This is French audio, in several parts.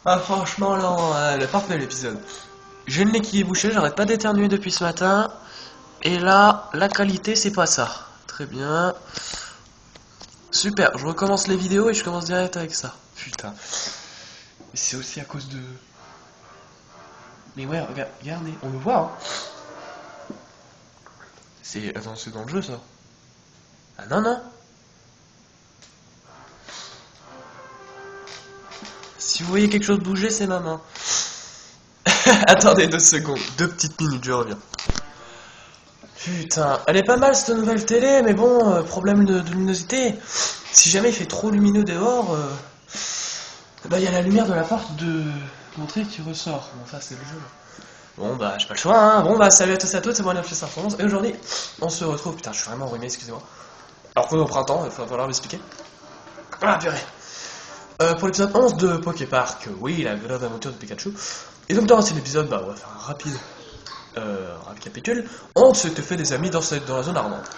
Ah franchement là, elle est parfait l'épisode. J'ai le nez qui est bouché, j'arrête pas d'éternuer depuis ce matin. Et là, la qualité c'est pas ça. Très bien. Super, je recommence les vidéos et je commence direct avec ça. Putain. Mais c'est aussi à cause de... Mais ouais, regardez, on le voit hein. C'est... Attends, c'est dans le jeu ça. Ah non, non. Si vous voyez quelque chose bouger, c'est ma main. Attendez 2 secondes, 2 petites minutes, je reviens. Putain, elle est pas mal cette nouvelle télé, mais bon, problème de luminosité. Si jamais il fait trop lumineux dehors, bah il y a la lumière de la porte de montrer qui ressort. Bon, ça c'est le jeu. Bon bah j'ai pas le choix, hein. Bon bah salut à tous et à toutes, c'est moi Nafis511 et aujourd'hui on se retrouve. Putain, je suis vraiment enrhumé, excusez-moi. Alors qu'on est au printemps, il va falloir m'expliquer. Ah purée. Pour l'épisode 11 de Poképark, oui, la grande aventure de Pikachu. Et donc dans cet épisode, bah on va faire un rapide récapitule. On s'était fait des amis dans la zone ardente.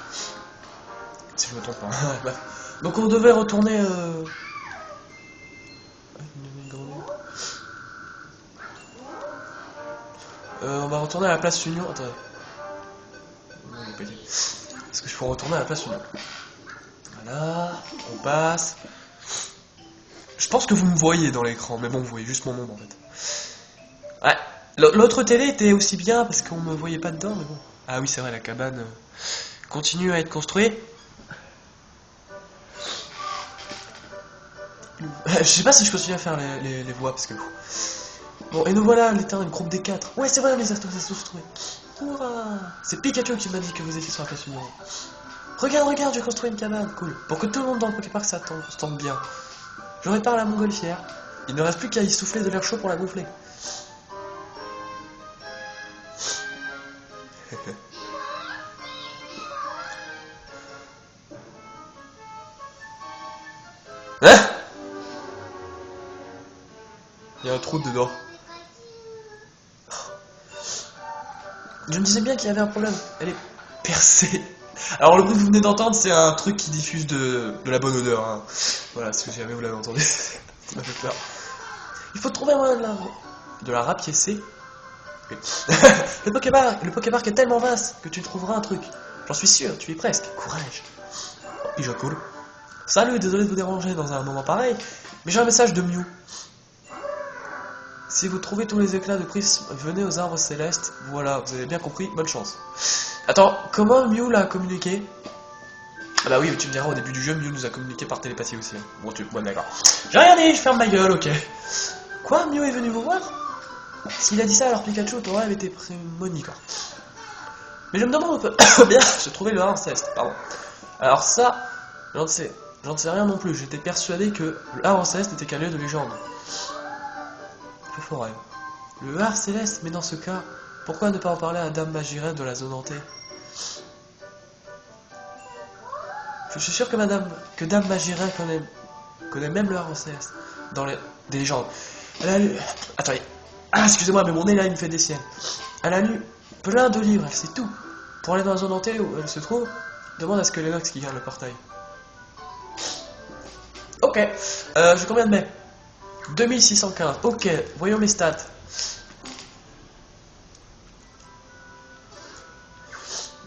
Si je me trompe pas. Bref. Donc on devait retourner... on va retourner à la place Union. Attendez. Est-ce que je peux retourner à la place Union? Voilà, on passe. Je pense que vous me voyez dans l'écran, mais bon, vous voyez juste mon nom en fait. Ouais, l'autre télé était aussi bien parce qu'on me voyait pas dedans, mais bon. Ah oui, c'est vrai, la cabane continue à être construite. Je sais pas si je continue à faire les voix parce que... Bon, et nous voilà, l'éteint, une groupe des 4. Ouais, c'est vrai, on les a tous trouvés. C'est Pikachu qui m'a dit que vous étiez sur la place Union. Regarde, j'ai construit une cabane, cool. Pour que tout le monde dans le Poképark se tente bien. Je répare la montgolfière. Il ne reste plus qu'à y souffler de l'air chaud pour la gonfler. Hein? Il y a un trou dedans. Je me disais bien qu'il y avait un problème. Elle est percée. Alors le bruit que vous venez d'entendre, c'est un truc qui diffuse de la bonne odeur. Hein. Voilà, si jamais vous l'avez entendu. Ça m'a fait peur. Il faut trouver un moyen de la rapiécer. Le Poképark est tellement vaste que tu trouveras un truc. J'en suis sûr, tu y es presque. Courage. Oh, il joue cool. Salut, désolé de vous déranger dans un moment pareil, mais j'ai un message de Mew. Si vous trouvez tous les éclats de prisme, venez aux arbres célestes. Voilà, vous avez bien compris, bonne chance. Attends, comment Mew l'a communiqué? Ah bah oui, tu me diras, au début du jeu, Mew nous a communiqué par télépathie aussi. Hein. Bon, d'accord. J'ai rien dit, je ferme ma gueule, ok. Quoi, Mew est venu vous voir? S'il a dit ça, alors Pikachu, ton rêve était prémonitoire. Mais je me demande un peu... Bien, j'ai trouvé le 1 céleste, pardon. Alors ça, j'en sais rien non plus. J'étais persuadé que le Havre Céleste n'était qu'un lieu de légende. Plus fort rêve. Le Havre Céleste, mais dans ce cas, pourquoi ne pas en parler à Dame Magiret de la zone hantée? Je suis sûr que Dame Magiret connaît même le Havre Céleste. Dans des légendes. Elle a lu... Attendez. Ah, excusez-moi, mais mon nez là, il me fait des siennes. Elle a lu plein de livres, elle sait tout. Pour aller dans la zone hantée où elle se trouve, demande à ce que Lennox qui garde le portail. Ok, j'ai combien de mai? 2615, ok, voyons mes stats.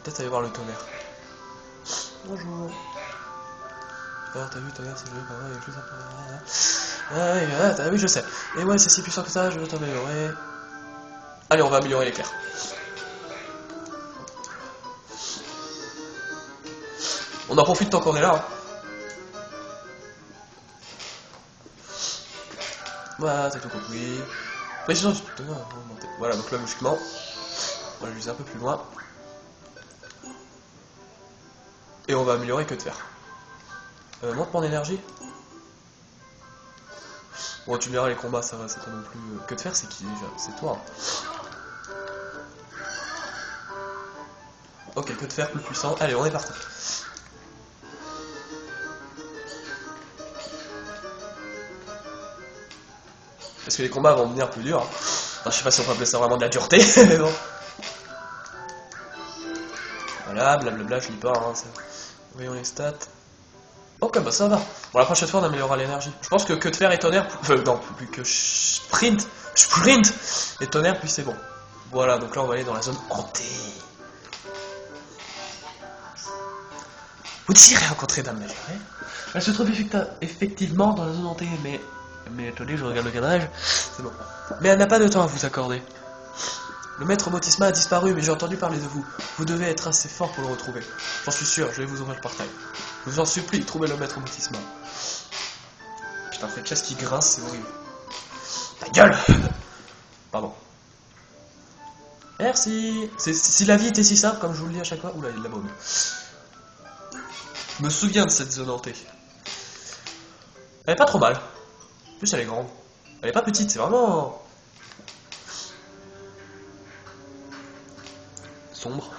Peut-être aller voir le tonnerre. Bonjour. Alors t'as vu, tonnerre, c'est joli, pas mal, il y a quelque chose à faire. T'as vu, je sais. Et ouais, c'est si puissant que ça, je veux t'améliorer. Allez, on va améliorer l'éclair. On en profite tant qu'on est là. Hein. Voilà, t'as tout compris. Précision du tonnerre, remonter. Voilà, donc là, logiquement, on va l'utiliser un peu plus loin. Et on va améliorer que de fer. Monte mon énergie. Bon, tu me diras, les combats, ça va, c'est pas non plus... Que de fer, c'est qui déjà? C'est toi. Ok, que de fer plus puissant. Allez, on est parti. Parce que les combats vont devenir plus durs. Hein. Enfin, je sais pas si on peut appeler ça vraiment de la dureté, mais bon. Voilà, blablabla, je lis pas. Hein, voyons les stats. Oh, Ok, bah ça va. Bon, la prochaine fois, on améliorera l'énergie. Je pense que de fer et tonnerre... non, plus que sprint et tonnerre, puis c'est bon. Voilà, donc là, on va aller dans la zone hantée. Vous désirez rencontrer Dame Nature. Elle se trouve effectivement dans la zone hantée, mais attendez, je regarde le cadrage. C'est bon. Mais elle n'a pas de temps à vous accorder. Le maître Motisma a disparu, mais j'ai entendu parler de vous. Vous devez être assez fort pour le retrouver. J'en suis sûr, je vais vous ouvrir le portail. Je vous en supplie, trouvez le maître Motisma. Putain, cette chaise qui grince, c'est horrible. Ta gueule. Pardon. Merci. Si la vie était si simple, comme je vous le dis à chaque fois... Oula, il y a de la bombe. Je me souviens de cette zone hantée. Elle est pas trop mal. En plus, elle est grande. Elle est pas petite, c'est vraiment... sombre.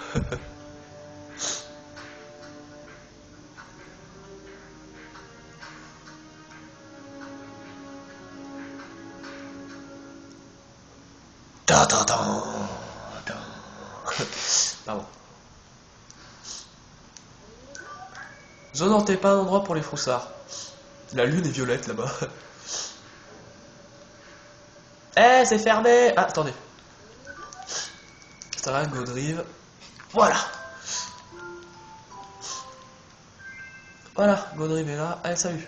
Pardon. Zone hantée, pas un endroit pour les froussards. La lune est violette là-bas. Eh, c'est fermé. Ah, attendez. Stara, Godrive. Voilà. Voilà, Godrive est là. Allez, salut.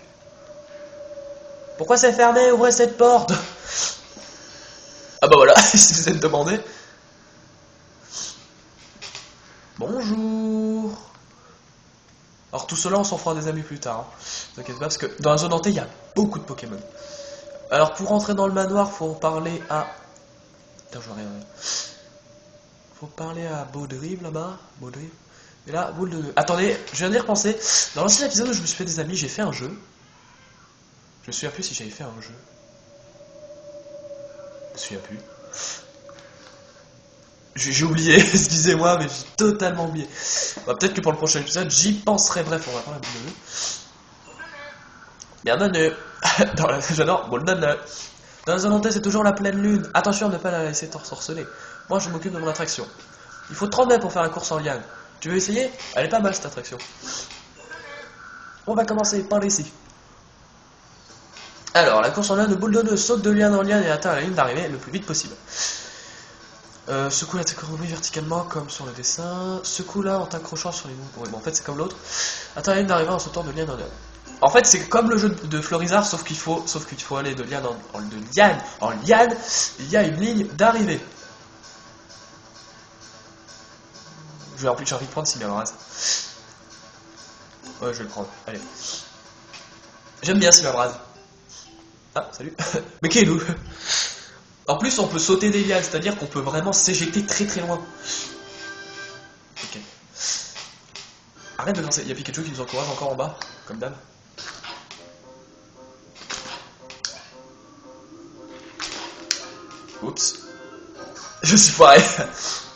Pourquoi c'est fermé? Ouvrez cette porte. Ah bah voilà, si vous êtes demandé. Bonjour. Alors tout cela, on s'en fera des amis plus tard. Hein. T'inquiète pas, parce que dans la zone hantée, il y a beaucoup de Pokémon. Alors pour rentrer dans le manoir, faut parler à... Putain, je vois rien. Faut parler à Baudrive là-bas. Baudrive. Et là, boule de... Attendez, je viens d'y repenser. Dans l'ancien épisode où je me suis fait des amis, j'ai fait un jeu. Je me souviens plus si j'avais fait un jeu. Je me souviens plus. J'ai oublié, excusez-moi, mais j'ai totalement oublié. Bah, peut-être que pour le prochain épisode, j'y penserai. Bref, on va prendre la boule de nœud. Bienvenue. J'adore, boule de nœud. Dans la zone hantée, c'est toujours la pleine lune. Attention à ne pas la laisser t'ensorceler. Moi, je m'occupe de mon attraction. Il faut 30 mètres pour faire la course en liane. Tu veux essayer? Elle est pas mal, cette attraction. On va commencer par ici. Alors, la course en liane de boule de nœud saute de liane en liane et atteint la ligne d'arrivée le plus vite possible. Secoue la courbée verticalement comme sur le dessin. Secoue-la en t'accrochant sur les bouts. Oui, bon, en fait, c'est comme l'autre. Atteint la ligne d'arrivée en sautant de liane en liane. En fait, c'est comme le jeu de Florizard, sauf qu'il faut aller de liane en liane. Il y a une ligne d'arrivée. J'ai envie de prendre Silverbraze. Ouais, je vais le prendre. Allez. J'aime bien Silverbraze. Ah, salut. Mais qui est nous? En plus, on peut sauter des lianes, c'est-à-dire qu'on peut vraiment s'éjecter très très loin. Ok. Arrête de lancer. Il y a Pikachu qui nous encourage encore en bas, comme d'hab. Oups. Je suis foiré.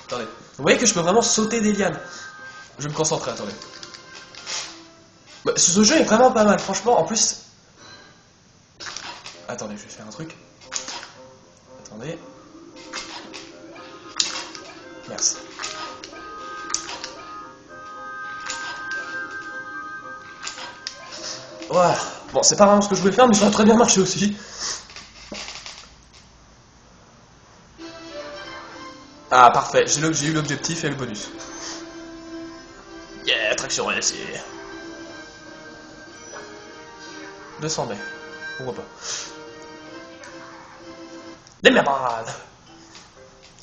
Attendez. Vous voyez que je peux vraiment sauter des lianes. Je vais me concentrer, attendez. Bah, ce jeu est vraiment pas mal, franchement. En plus... Attendez, je vais faire un truc. Attendez. Merci. Voilà. Bon, c'est pas vraiment ce que je voulais faire, mais ça a très bien marché aussi. Ah, parfait. J'ai eu l'objectif et le bonus. Yeah, traction réussie. 200 mai. Pourquoi pas. Démerde.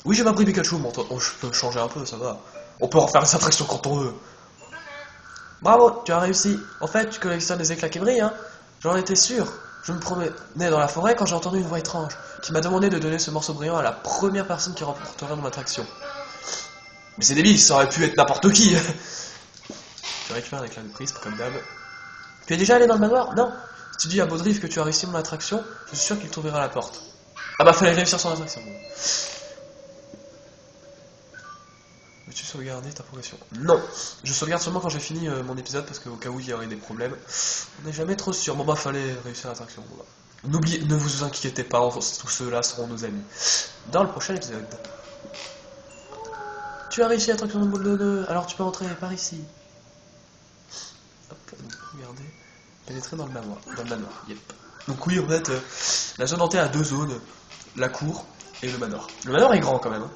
Oui, j'ai pas pris Pikachu, mais je peux changer un peu, ça va. On peut refaire les attractions quand on veut. Bravo, tu as réussi. En fait, tu collectionnes les éclats qui brillent, hein. J'en étais sûr. Je me promenais dans la forêt quand j'ai entendu une voix étrange qui m'a demandé de donner ce morceau brillant à la première personne qui remporterait mon attraction. Mais c'est débile, ça aurait pu être n'importe qui. Tu récupères l'éclat de prisme, comme d'hab. Tu es déjà allé dans le manoir? Non. Si tu dis à Baudrive que tu as réussi mon attraction, je suis sûr qu'il t'ouvrira la porte. Ah bah, fallait réussir son attraction. Veux-tu sauvegarder ta progression? Non. Je sauvegarde seulement quand j'ai fini mon épisode, parce qu'au cas où il y aurait des problèmes. On n'est jamais trop sûr. Bon bah, fallait réussir l'attraction. Voilà. N'oubliez, ne vous inquiétez pas, tous ceux-là seront nos amis. Dans le prochain épisode. Tu as réussi l'attraction de boule de nœud, alors tu peux entrer par ici. Hop, donc regardez. Pénétrer dans le manoir. Yep. Donc oui, en fait, la zone entière a deux zones. La cour et le manoir. Le manoir est grand quand même. Hein.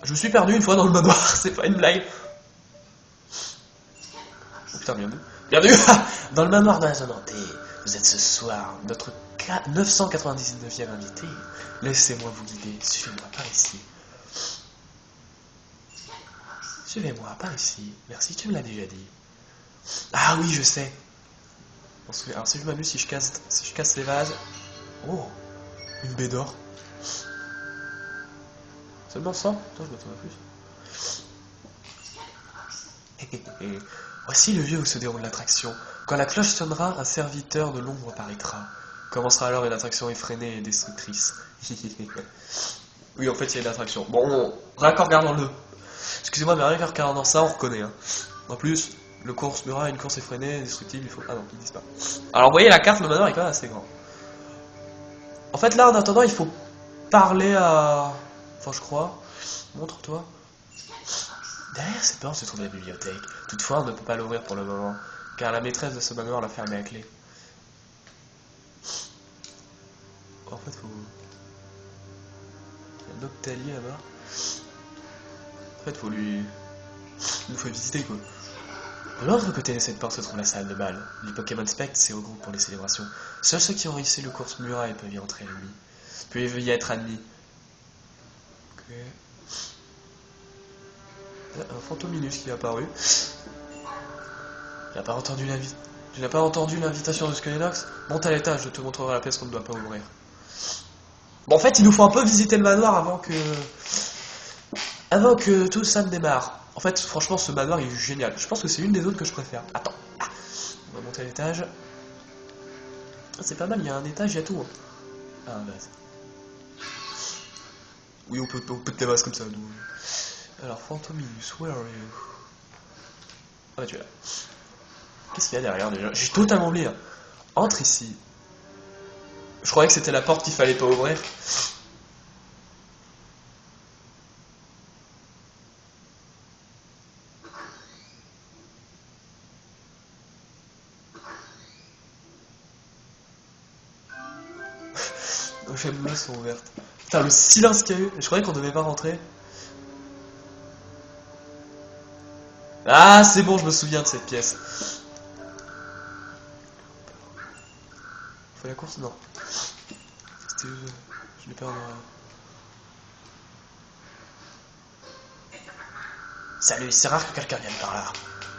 Je me suis perdu une fois dans le manoir, c'est pas une blague. Oh putain, bienvenue. Bienvenue dans le manoir de la zone hantée. Vous êtes ce soir notre 999e invité. Laissez-moi vous guider. Suivez-moi par ici. Suivez-moi par ici. Merci, tu me l'as déjà dit. Ah oui, je sais. Alors si je m'amuse, si je casse les vases. Oh, une baie d'or. Seulement 100 ? Attends, je m'attendais à plus. Voici le lieu où se déroule l'attraction. Quand la cloche sonnera, un serviteur de l'ombre paraîtra. Commencera alors une attraction effrénée et destructrice. Oui, en fait, il y a une attraction. Bon, regardons-le. Excusez-moi, mais rien qu'en regardant ça, on reconnaît. Hein. En plus, le course mura, une course effrénée, destructible, il faut... Ah non, ils disent pas. Alors, vous voyez, la carte, le manoir est quand même assez grand. En fait, là, en attendant, il faut parler à... Enfin, je crois. Montre-toi. Derrière cette porte se trouve la bibliothèque. Toutefois, on ne peut pas l'ouvrir pour le moment, car la maîtresse de ce manoir l'a fermée à clé. En fait, faut... Il y a un Octali là-bas. En fait, faut lui... Il nous faut visiter, quoi. De l'autre côté de cette porte se trouve la salle de bal. Les Pokémon Spectres s'y regroupent pour les célébrations. Seuls ceux qui ont réussi le course muraille peuvent y entrer la nuit. Peuvent y être admis. Ok. Un Fantominus qui est apparu. Tu n'as pas entendu l'invitation de Skynox? Monte à l'étage, je te montrerai la pièce qu'on ne doit pas ouvrir. Bon, en fait, il nous faut un peu visiter le manoir avant que tout ça ne démarre. En fait, franchement, ce manoir il est génial. Je pense que c'est une des zones que je préfère. Attends. Ah. On va monter à l'étage. Ah, c'est pas mal, il y a un étage, il y a tout. Hein. Ah, un vase. Oui, on peut te les vases comme ça. Nous. Alors, Fantominus, where are you? Ah bah tu es là. Qu'est-ce qu'il y a derrière déjà? J'ai totalement oublié. Entre ici. Je croyais que c'était la porte qu'il fallait pas ouvrir. Les chaînes bleues sont ouvertes. Putain, le silence qu'il y a eu. Je croyais qu'on devait pas rentrer. Ah, c'est bon, je me souviens de cette pièce. Faut la course? Non. C'était... Je l'ai perdu. Salut, c'est rare que quelqu'un vienne par là.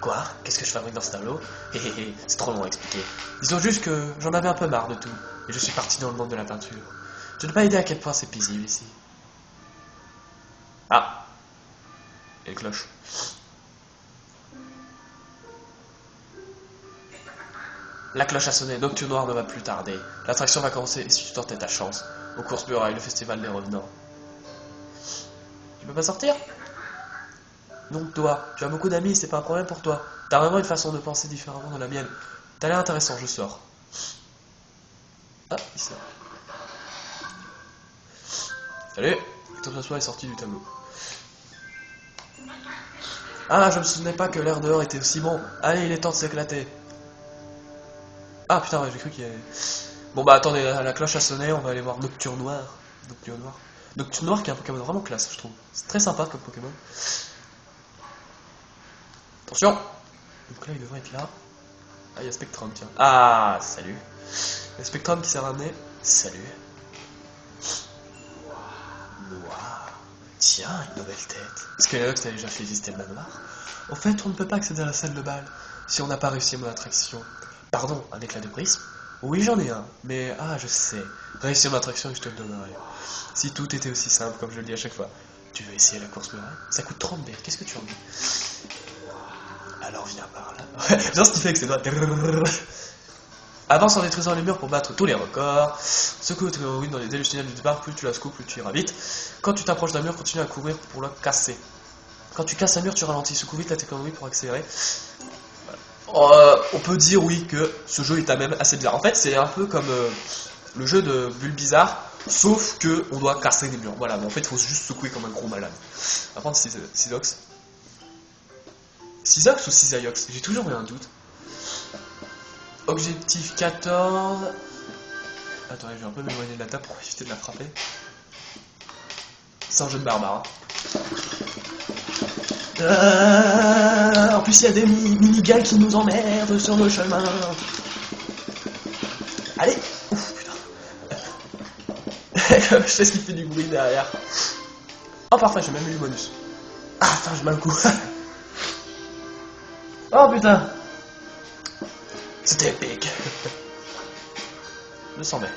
Quoi? Qu'est-ce que je fabrique dans ce tableau? Hé hé hé, c'est trop long à expliquer. Disons juste que j'en avais un peu marre de tout, et je suis parti dans le monde de la peinture. Je n'ai pas idée à quel point c'est paisible ici. Ah! Et une cloche. La cloche a sonné, Nocturne Noir ne va plus tarder. L'attraction va commencer et si tu tentais ta chance. Au course muraille, le festival des revenants. Tu peux pas sortir? Non, toi, tu as beaucoup d'amis, c'est pas un problème pour toi. T'as vraiment une façon de penser différemment de la mienne. T'as l'air intéressant, je sors. Ah, il sort. Salut! Tom Joshua est sorti du tableau. Ah, je me souvenais pas que l'air dehors était aussi bon. Allez, il est temps de s'éclater. Ah putain, ouais, j'ai cru qu'il y avait... Bon bah attendez, la cloche a sonné, on va aller voir Nocturne Noir. Nocturne Noir. Nocturne Noir qui est un Pokémon vraiment classe, je trouve. C'est très sympa comme Pokémon. Attention! Donc là, il devrait être là. Ah, il y a Spectrum, tiens. Ah, salut. Il y a Spectrum qui s'est ramené. Salut. Noir. Tiens, une nouvelle tête. Est-ce que Alex a déjà fait visiter le manoir? En fait, on ne peut pas accéder à la salle de bal si on n'a pas réussi à mon attraction. Pardon, un éclat de prisme? Oui, j'en ai un, mais ah, je sais. Réussir mon attraction et je te le donnerai. Si tout était aussi simple, comme je le dis à chaque fois. Tu veux essayer la course muraille? Ça coûte 30 bêtes, qu'est-ce que tu en dis? Alors viens par là. Genre ce qu'il fait avec ses doigts. Avance en détruisant les murs pour battre tous les records. Secoue tes héroïnes dans les délus tunnels du départ, plus tu la secoues, plus tu iras vite. Quand tu t'approches d'un mur, continue à courir pour le casser. Quand tu casses un mur, tu ralentis. Secoue vite la technologie pour accélérer. On peut dire oui que ce jeu est à même assez bizarre. En fait, c'est un peu comme le jeu de Bulbizarre, sauf que on doit casser des murs. Voilà, mais en fait, il faut juste secouer comme un gros malade. On va prendre Sizox. Sizox ou Sizayox? J'ai toujours eu un doute. Objectif 14. Attends, je vais un peu m'éloigner de la table pour éviter de la frapper. C'est un jeu de barbare. En plus, il y a des mini-gals qui nous emmerdent sur le chemin. Allez. Ouf, putain. Je sais ce qui fait du bruit derrière. Oh, parfait, j'ai même eu le bonus. Ah, putain, j'ai mal au cou. Oh, putain. C'était épique. Je le sentais.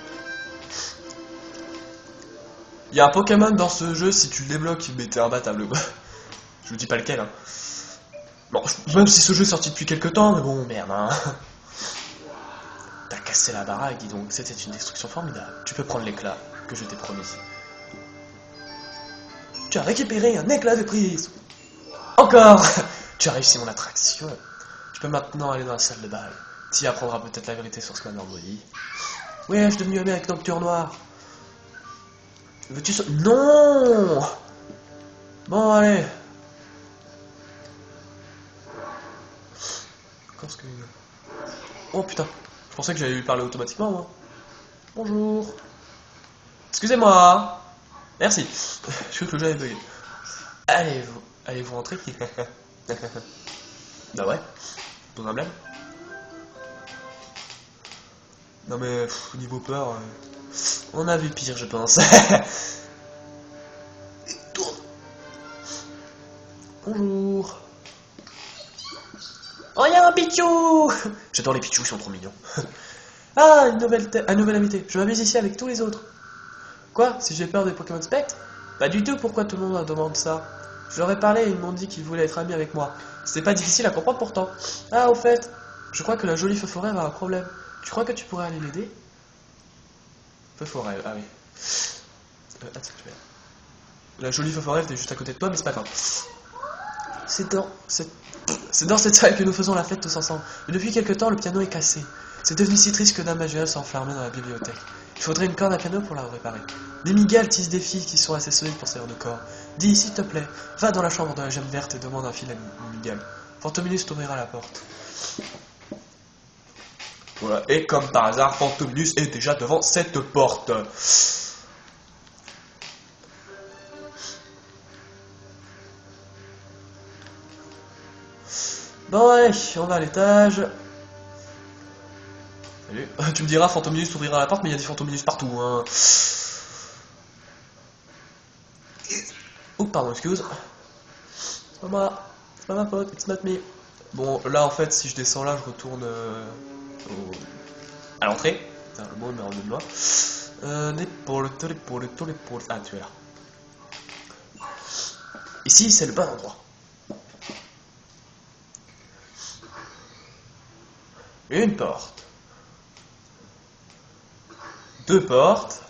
Il y a un Pokémon dans ce jeu, si tu le débloques, mais t'es imbattable. Je vous dis pas lequel. Hein. Bon, même si ce jeu est sorti depuis quelques temps, mais bon, merde. Hein. T'as cassé la baraque, dis donc. C'était une destruction formidable. Tu peux prendre l'éclat que je t'ai promis. Tu as récupéré un éclat de prise. Encore. Tu as réussi mon attraction. Tu peux maintenant aller dans la salle de bal. Tu y apprendras peut-être la vérité sur ce qu'on a envoyé. Ouais, je suis devenu ami avec Nocturne Noir. Veux-tu so... Non. Bon, allez. Qu'est-ce que... Oh putain. Je pensais que j'allais lui parler automatiquement, moi. Bonjour. Excusez-moi. Merci. Je crois que le jeu est bugué. Allez-vous rentrer. Bah ouais. Ton problème. Non mais, niveau peur... On a vu pire, je pense. Bonjour. Oh, il y a un Pichou. J'adore les Pichous, ils sont trop mignons. Ah, un nouvel invité. Je m'amuse ici avec tous les autres. Quoi? Si j'ai peur des Pokémon Spectre? Pas du tout, pourquoi tout le monde demande ça? Je leur ai parlé et ils m'ont dit qu'ils voulaient être amis avec moi. C'était pas difficile à comprendre pourtant. Ah, au fait, je crois que la jolie Feu Forêt a un problème. Tu crois que tu pourrais aller l'aider? Feu Forêt, ah oui. Attends, la jolie Feu Forêt était juste à côté de toi, mais c'est pas grave. C'est dans cette salle que nous faisons la fête tous ensemble. Mais depuis quelque temps, le piano est cassé. C'est devenu si triste que Dame Manuel s'est enfermée dans la bibliothèque. Il faudrait une corde à piano pour la réparer. Des migales tissent des filles qui sont assez solides pour servir de corps. Dis, s'il te plaît, va dans la chambre de la gemme verte et demande un fil à une migale. Fantominus t'ouvrira la porte. Voilà, et comme par hasard, Fantominus est déjà devant cette porte. Bon allez, on va à l'étage. Salut. Tu me diras, Fantominus t'ouvrira la porte, mais il y a des Fantominus partout. Hein. Oh, pardon, excuse. C'est pas moi, c'est pas ma faute, it's not me. Bon, là en fait, si je descends là, je retourne à l'entrée. Putain, le mot me rend de moi. L'épaule. Ah, tu es là. Ici, c'est le bon endroit. Une porte. Deux portes.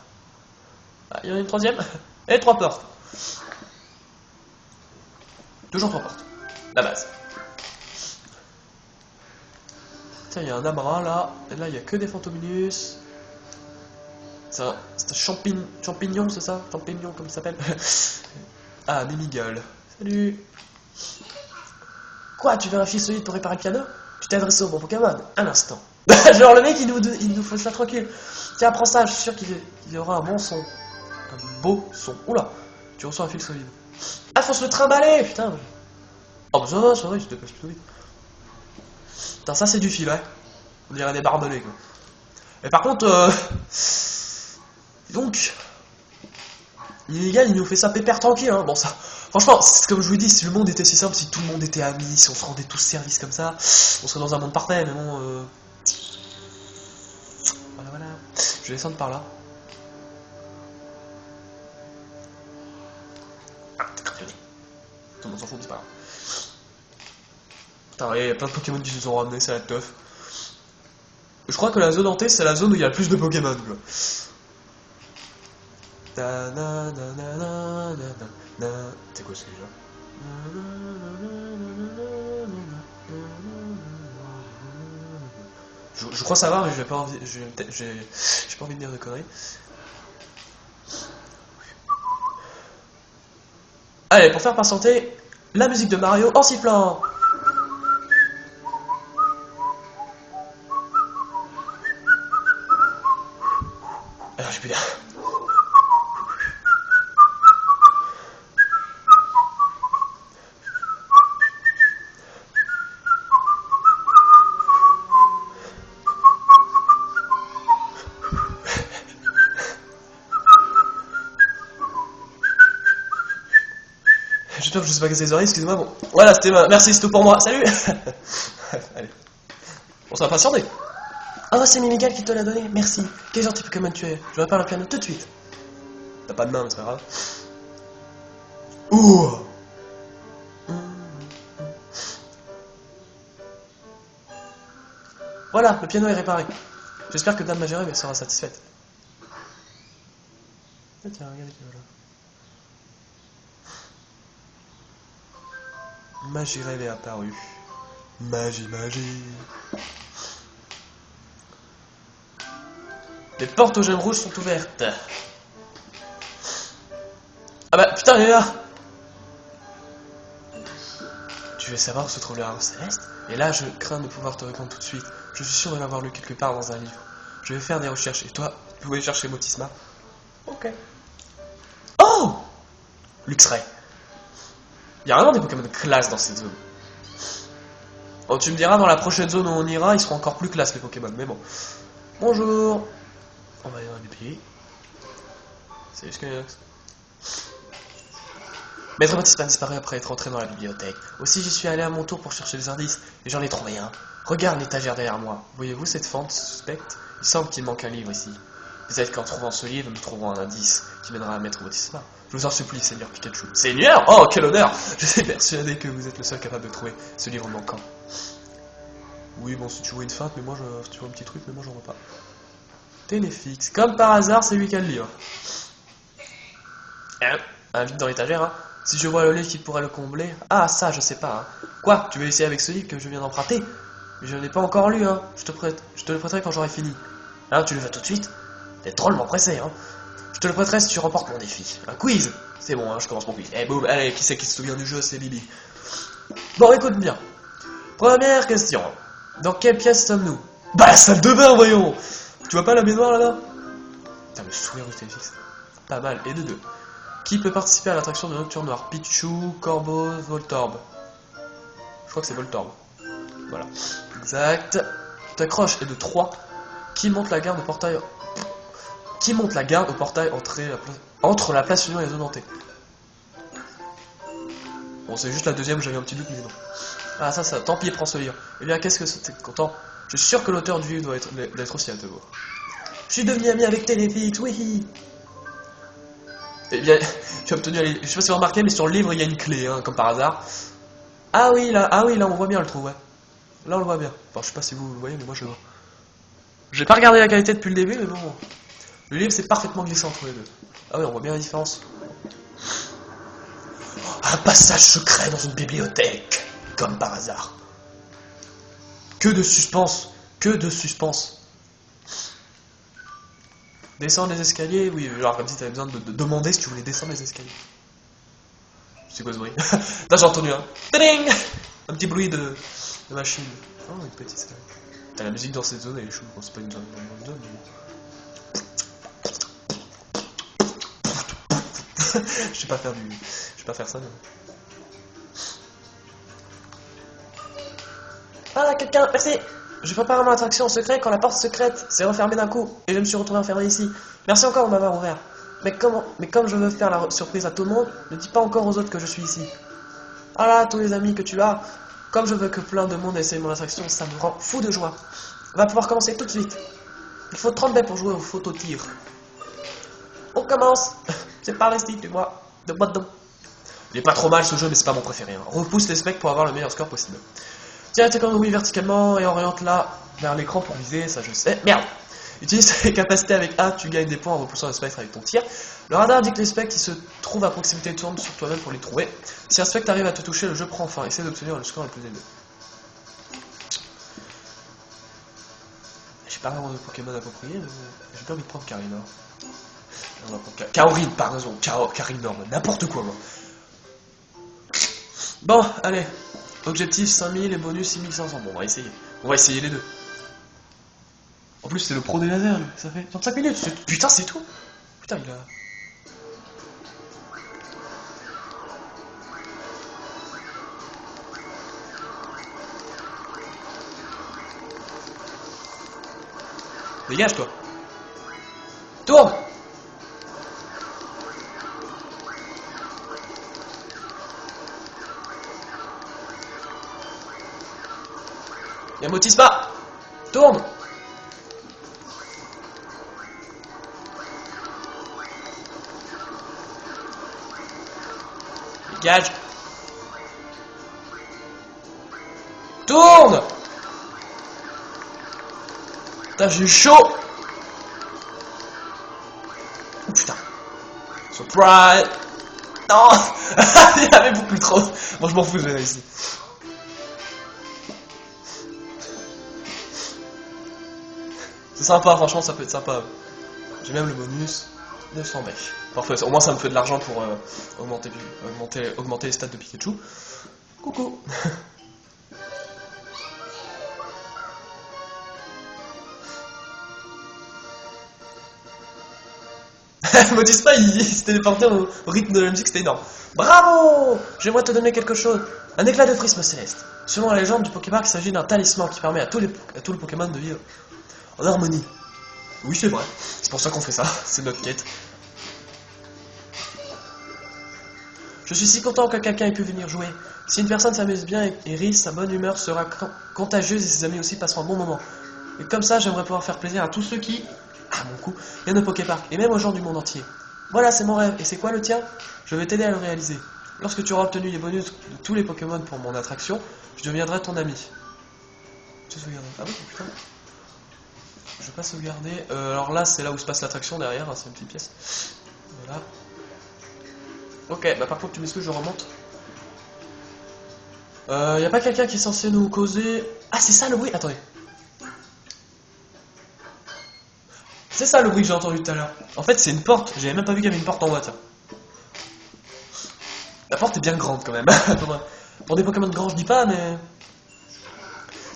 Ah, il y en a une troisième. Et trois portes. Toujours trois portes. La base. Tiens, il y a un Abra là. Et là, il n'y a que des Fantominus. C'est un champignon, c'est ça? Champignon, comme il s'appelle. Ah, des migales. Salut. Quoi, tu veux un fil solide pour réparer le piano? Tu t'es adressé au bon Pokémon. Un instant. Genre, le mec, il nous faut ça tranquille. Tiens, prends ça, je suis sûr qu'il y aura un bon son. Un beau son. Oula, tu reçois un fil solide. Ah, faut se le trimballer, putain. Oh, bah ça va, il se déplace plutôt vite. Putain, ça, c'est du fil, ouais. On dirait des barbelés, quoi. Et par contre, donc, l'illégal, il nous fait ça pépère tranquille, hein. Bon, ça, franchement, c'est comme je vous dis, si le monde était si simple, si tout le monde était amis, si on se rendait tous service comme ça, on serait dans un monde parfait, mais bon, voilà. Je vais descendre par là. Ah, t'es crapionné. Tout le monde s'en fout, mais c'est pas grave. Putain, il y a plein de Pokémon qui se sont ramenés, c'est la teuf. Je crois que la zone hantée, c'est la zone où il y a le plus de Pokémon, quoi. C'est quoi ce déjà? Je crois savoir, mais j'ai pas envie de dire de conneries. Allez, pour faire patienter, la musique de Mario en sifflant. Alors, j'ai plus d'air. J'espère que je sais pas casser les oreilles, excusez-moi. Bon, voilà, c'était ma... Merci, c'est tout pour moi. Salut. Allez. On s'en va patienter. Oh, c'est Mimigal qui te l'a donné. Merci. Quel gentil Pokémon tu es. Je répare le piano tout de suite. T'as pas de main, mais c'est pas grave. Ouh. Voilà, le piano est réparé. J'espère que Dame Magérève sera satisfaite. Ah, tiens, regardez qui est là. Magérève est apparu. Magie, magie. Les portes aux gemmes rouges sont ouvertes. Ah bah putain, il est là. Tu veux savoir où se trouve le Arbre Céleste? Et là, je crains de pouvoir te répondre tout de suite. Je suis sûr de l'avoir lu quelque part dans un livre. Je vais faire des recherches. Et toi, tu pouvais chercher Motisma. Ok. Oh, Luxray. Il y a vraiment des Pokémon de classe dans cette zone. Oh, tu me diras, dans la prochaine zone où on ira, ils seront encore plus classe les Pokémon. Mais bon. Bonjour. On va aller dans les pays. Salut Skyrox. Maître Motisma a disparu après être entré dans la bibliothèque. Aussi, j'y suis allé à mon tour pour chercher les indices, et j'en ai trouvé un. Regarde l'étagère derrière moi. Voyez-vous cette fente suspecte? Il semble qu'il manque un livre ici. Peut-être qu'en trouvant ce livre, nous trouverons un indice qui mènera à Maître Motisma. Je vous en supplie, Seigneur Pikachu. Seigneur? Oh, quel honneur! Je suis persuadé que vous êtes le seul capable de trouver ce livre manquant. Oui, bon, si tu vois une feinte, mais moi, si tu vois un petit truc, mais moi, j'en vois pas. Ténéfix. Comme par hasard, c'est lui qui a le livre. Un vide dans l'étagère, hein. Si je vois le livre qui pourrait le combler... Ah, ça, je sais pas, hein. Quoi? Tu veux essayer avec ce livre que je viens d'emprunter? Mais je n'ai pas encore lu, hein. Je te le prêterai quand j'aurai fini. Hein, tu le veux tout de suite? T'es drôlement pressé, hein. Je te le prêterai si tu remportes mon défi. Un quiz? C'est bon, hein, je commence mon quiz. Eh, boum, allez, qui c'est qui se souvient du jeu? C'est Bibi. Bon, écoute bien. Première question. Dans quelle pièce sommes-nous? Bah, la salle de bain, voyons. Tu vois pas la baignoire, là-bas? Putain, le sourire de Téléfix. Pas mal, et de deux. Qui peut participer à l'attraction de Nocturne Noire? Pichu, Corbeau, Voltorb. Je crois que c'est Voltorb. Voilà. Exact. T'accroches. Et de 3. Qui monte la garde au portail... Qui monte la garde au portail entre la place Union et la zone hantée? Bon, c'est juste la deuxième où j'avais un petit doute, mais non. Ah, ça, tant pis, prends ce livre. Eh bien, qu'est-ce que c'était content? Je suis sûr que l'auteur du livre doit être aussi à te voir. Je suis devenu ami avec Téléfix, oui. Eh bien, j'ai obtenu, je sais pas si vous remarquez, mais sur le livre, il y a une clé, hein, comme par hasard. Ah oui, là, on voit bien le trou, ouais. Là, on le voit bien. Enfin, je sais pas si vous le voyez, mais moi, je le vois. J'ai pas regardé la qualité depuis le début, mais bon. Le livre, c'est parfaitement glissé entre les deux. Ah oui, on voit bien la différence. Un passage secret dans une bibliothèque, comme par hasard. Que de suspense, que de suspense. Descendre les escaliers, oui, genre comme si t'avais besoin de demander si tu voulais descendre les escaliers. C'est quoi ce bruit? Là j'ai entendu un tading, un petit bruit de machine. Oh, une petite salle. T'as la musique dans cette zone, elle est chou. Bon, c'est pas une zone, mais... Je sais pas faire ça, mais... Ah, quelqu'un, merci. Je prépare mon attraction en secret quand la porte secrète s'est refermée d'un coup et je me suis retrouvé enfermé ici. Merci encore de m'avoir ouvert. Mais comme je veux faire la surprise à tout le monde, ne dis pas encore aux autres que je suis ici. Ah là, tous les amis que tu as, comme je veux que plein de monde essaye mon attraction, ça me rend fou de joie. On va pouvoir commencer tout de suite. Il faut 30 baies pour jouer au photo-tir. On commence. C'est par ici, tu vois. De boîte d'eau. Il est pas trop mal ce jeu, mais c'est pas mon préféré. Hein. Repousse les specs pour avoir le meilleur score possible. Tiens, tes oui verticalement et oriente-la vers l'écran pour viser, ça je sais. Merde! Utilise tes capacités avec A, tu gagnes des points en repoussant le spectre avec ton tir. Le radar indique les spectres qui se trouvent à proximité, tourne sur toi-même pour les trouver. Si un spectre arrive à te toucher, le jeu prend fin. Essaie d'obtenir le score le plus élevé. J'ai pas vraiment de Pokémon approprié, mais j'ai pas envie de prendre Karinor. On va prendre Kaorin, par raison. Karinor, n'importe quoi, moi. Bon, allez. Objectif 5000 et bonus 6500. Bon, on va essayer. On va essayer les deux. Oh plus, c'est le pro des lasers, lui. Ça fait 35 minutes. Putain, c'est tout. Putain, il a... Dégage, toi. Tourne. Yamotisma. Tourne. Dégage. Tourne. Putain, j'ai eu chaud. Oh putain. Surprise. Non. Il y avait beaucoup trop. Bon, je m'en fous, je vais ici. C'est sympa, franchement, ça peut être sympa. J'ai même le bonus 900 mèches. Parfait, au moins ça me fait de l'argent pour augmenter les stats de Pikachu. Coucou. Modispa, il s'est téléporté au rythme de la musique, c'était énorme. Bravo! J'aimerais te donner quelque chose. Un éclat de prisme céleste. Selon la légende du Poképark, il s'agit d'un talisman qui permet à tous les Pokémon de vivre en harmonie. Oui, c'est vrai. C'est pour ça qu'on fait ça. C'est notre quête. Je suis si content que quelqu'un ait pu venir jouer. Si une personne s'amuse bien et rit, sa bonne humeur sera contagieuse et ses amis aussi passeront un bon moment. Et comme ça, j'aimerais pouvoir faire plaisir à tous ceux qui, à mon coup, viennent au Poképark, et même aux gens du monde entier. Voilà, c'est mon rêve. Et c'est quoi le tien? Je vais t'aider à le réaliser. Lorsque tu auras obtenu les bonus de tous les Pokémon pour mon attraction, je deviendrai ton ami. Tu sauvegardes. Ah oui, putain. Je vais pas sauvegarder. Alors là, c'est là où se passe l'attraction derrière, hein, c'est une petite pièce. Voilà. Ok, bah par contre, tu m'excuses, je remonte. Y a pas quelqu'un qui est censé nous causer... Ah, c'est ça le bruit. Attendez. C'est ça le bruit que j'ai entendu tout à l'heure. En fait, c'est une porte. J'avais même pas vu qu'il y avait une porte en bas, tiens. La porte est bien grande quand même. Pour des Pokémon grands, je dis pas, mais...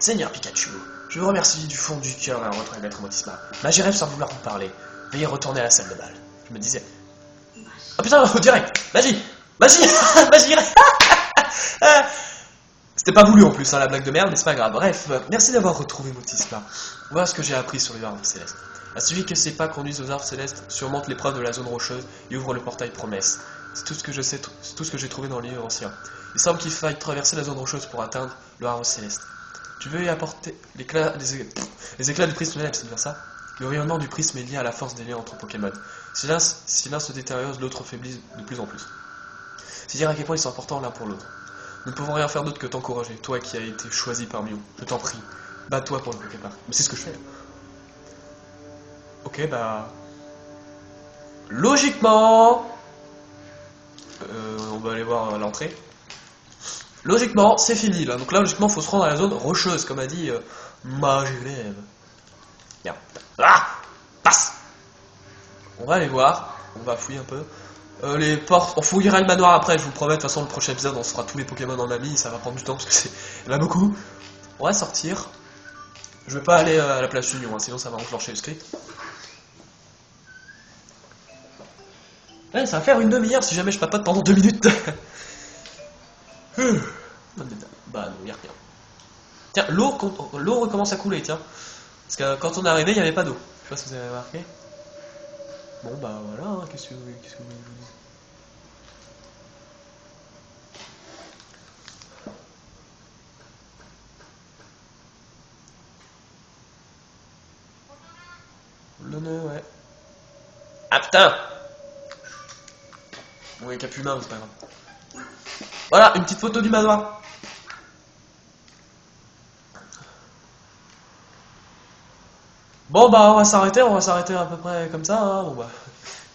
Seigneur Pikachu, je vous remercie du fond du cœur d'avoir retrouvé Maître Motisma. Magiref sans vouloir vous parler. Veuillez retourner à la salle de bal. Je me disais... Oh putain, direct. Magie. Magie. Magie. C'était pas voulu en plus, hein, la blague de merde, mais c'est pas grave. Bref, merci d'avoir retrouvé Motisma. Voilà ce que j'ai appris sur les arbres célestes. À celui que ses pas conduisent aux arbres célestes, surmonte l'épreuve de la zone rocheuse et ouvre le portail promesse. C'est tout ce que je sais, c'est tout ce que j'ai trouvé dans le livre ancien. Il semble qu'il faille traverser la zone rocheuse pour atteindre le arbre céleste. Tu veux y apporter les éclats du prisme céleste, c'est bien ça? Le rayonnement du prisme est lié à la force des liens entre Pokémon. Si l'un se détériore, l'autre faiblit de plus en plus. C'est dire à quel point ils sont importants l'un pour l'autre. Nous ne pouvons rien faire d'autre que t'encourager, toi qui as été choisi par Mew. Je t'en prie, bats-toi pour le Poképark. Mais c'est ce que je fais. Ok, bah... Logiquement... on va aller voir l'entrée. Logiquement, c'est fini là. Donc là, logiquement, faut se rendre à la zone rocheuse, comme a dit Magiref. Bien. Ah, passe. On va aller voir. On va fouiller un peu. Les portes, on fouillera le manoir après, je vous promets. De toute façon, le prochain épisode, on se fera tous les Pokémon en ami. Ça va prendre du temps parce que c'est... Il y en a beaucoup. On va sortir. Je vais pas aller à la place Union, hein, sinon ça va enclencher le script. Ouais, ça va faire une demi-heure si jamais je papote pendant 2 minutes. Bah non, y'a rien. Tiens, l'eau recommence à couler, tiens. Parce que quand on est arrivé, il n'y avait pas d'eau. Je sais pas si vous avez remarqué. Bon bah voilà, hein, qu'est-ce que vous voulez que je vous dise? Le nœud, ouais. Ah putain! Bon, il n'y a plus main, c'est pas grave. Voilà, une petite photo du manoir. Bon bah on va s'arrêter à peu près comme ça, hein. Bon bah,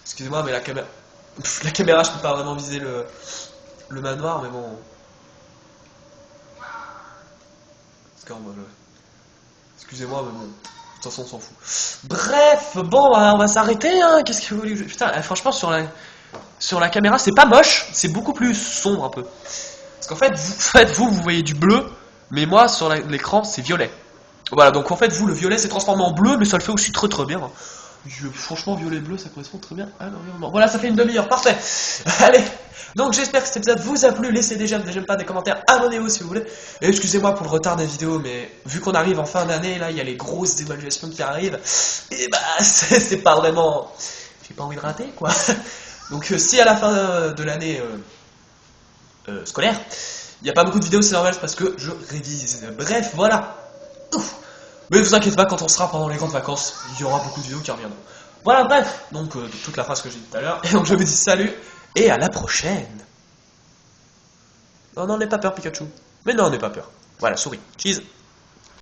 excusez-moi mais la caméra, je peux pas vraiment viser le manoir, mais bon. Excusez-moi mais bon, de toute façon on s'en fout. Bref, bon bah, on va s'arrêter, hein. Qu'est-ce que vous voulez que je... Putain, franchement sur la caméra c'est pas moche, c'est beaucoup plus sombre un peu. Parce qu'en fait, vous voyez du bleu, mais moi sur l'écran c'est violet. Voilà, donc en fait, vous, le violet s'est transformé en bleu, mais ça le fait aussi très très bien. Hein. Franchement, violet-bleu, ça correspond très bien à l'environnement. Voilà, ça fait une demi-heure, parfait. Allez, donc j'espère que cet épisode vous a plu. Laissez des j'aime pas, des commentaires, abonnez-vous si vous voulez. Et excusez-moi pour le retard des vidéos, mais vu qu'on arrive en fin d'année, là, il y a les grosses évaluations qui arrivent. Et bah, c'est pas vraiment... J'ai pas envie de rater, quoi. Donc si à la fin de l'année scolaire, il n'y a pas beaucoup de vidéos, c'est normal, c'est parce que je révise. Bref, voilà. Ouf. Mais ne vous inquiétez pas, quand on sera pendant les grandes vacances, il y aura beaucoup de vidéos qui reviendront. Voilà, bref, donc toute la phrase que j'ai dit tout à l'heure, et donc je vous dis salut, et à la prochaine. Non, non, n'aie pas peur, Pikachu. Mais non, n'aie pas peur. Voilà, souris. Cheese.